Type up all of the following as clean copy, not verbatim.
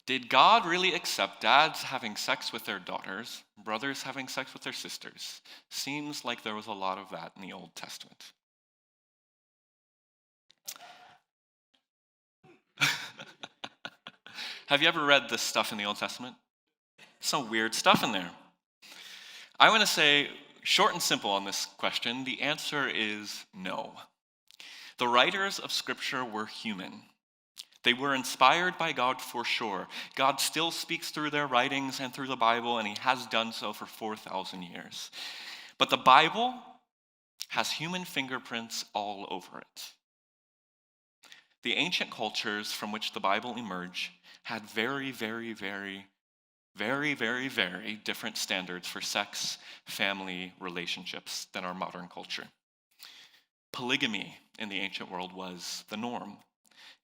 Did God really accept dads having sex with their daughters, brothers having sex with their sisters? Seems like there was a lot of that in the Old Testament. Have you ever read this stuff in the Old Testament? Some weird stuff in there. I want to say, short and simple on this question, the answer is no. The writers of Scripture were human. They were inspired by God for sure. God still speaks through their writings and through the Bible, and he has done so for 4,000 years. But the Bible has human fingerprints all over it. The ancient cultures from which the Bible emerged had very, very, very, very, very, very different standards for sex, family, relationships than our modern culture. Polygamy in the ancient world was the norm.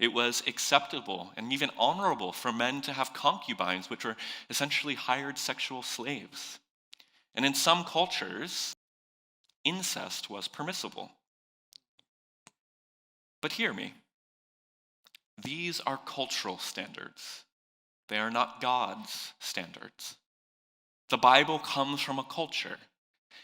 It was acceptable and even honorable for men to have concubines, which were essentially hired sexual slaves. And in some cultures, incest was permissible. But hear me, these are cultural standards. They are not God's standards. The Bible comes from a culture.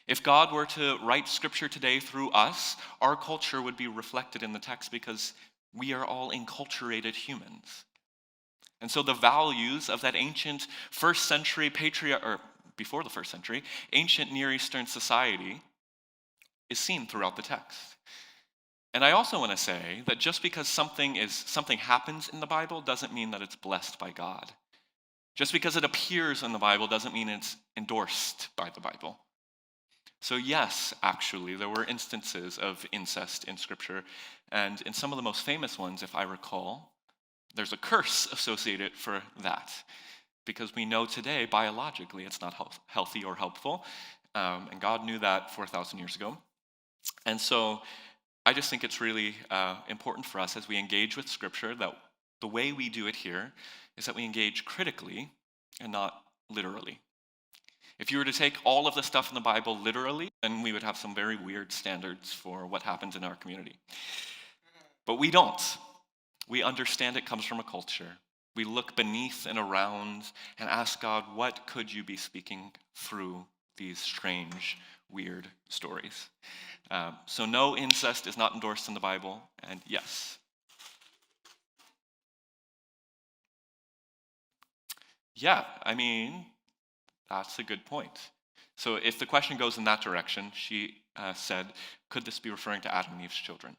If God were to write Scripture today through us, our culture would be reflected in the text because we are all enculturated humans. And so the values of that ancient first century or before the first century, ancient Near Eastern society is seen throughout the text. And I also want to say that just because something happens in the Bible doesn't mean that it's blessed by God. Just because it appears in the Bible doesn't mean it's endorsed by the Bible. So yes, actually, there were instances of incest in Scripture, and in some of the most famous ones, if I recall, there's a curse associated for that, because we know today, biologically, it's not healthy or helpful, and God knew that 4,000 years ago. And so I just think it's really important for us as we engage with Scripture that the way we do it here is that we engage critically and not literally. If you were to take all of the stuff in the Bible literally, then we would have some very weird standards for what happens in our community. But we don't. We understand it comes from a culture. We look beneath and around and ask God, what could you be speaking through these strange, weird stories? So no, incest is not endorsed in the Bible, and yes. Yeah, I mean, that's a good point. So if the question goes in that direction, she said, could this be referring to Adam and Eve's children?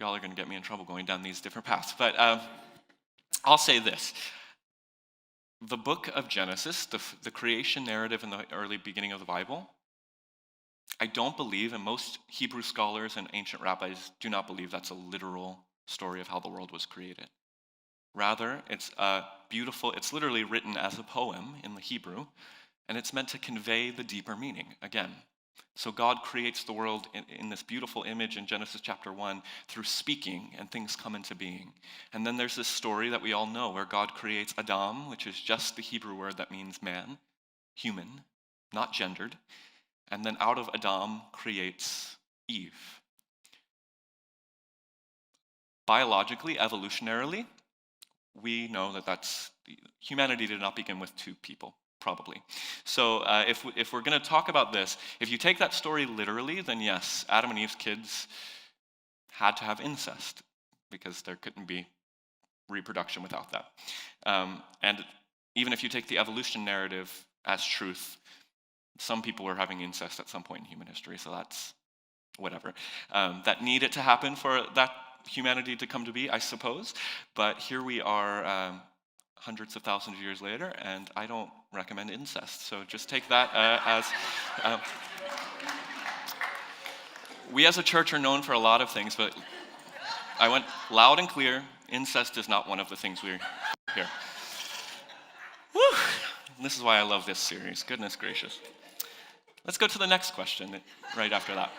Y'all are going to get me in trouble going down these different paths, but I'll say this. The book of Genesis, the creation narrative in the early beginning of the Bible, I don't believe, and most Hebrew scholars and ancient rabbis do not believe that's a literal story of how the world was created. Rather, it's it's literally written as a poem in the Hebrew, and it's meant to convey the deeper meaning, again. So God creates the world in this beautiful image in Genesis chapter 1 through speaking, and things come into being. And then there's this story that we all know where God creates Adam, which is just the Hebrew word that means man, human, not gendered. And then out of Adam creates Eve. Biologically, evolutionarily, we know that humanity did not begin with two people, probably. So if we're going to talk about this, if you take that story literally, then yes, Adam and Eve's kids had to have incest because there couldn't be reproduction without that. And even if you take the evolution narrative as truth, some people were having incest at some point in human history, so that's whatever. That needed to happen for that humanity to come to be, I suppose. But here we are hundreds of thousands of years later, and I don't recommend incest. So just take that as... we as a church are known for a lot of things, but I went loud and clear, incest is not one of the things we're here. Woo! This is why I love this series. Goodness gracious. Let's go to the next question right after that.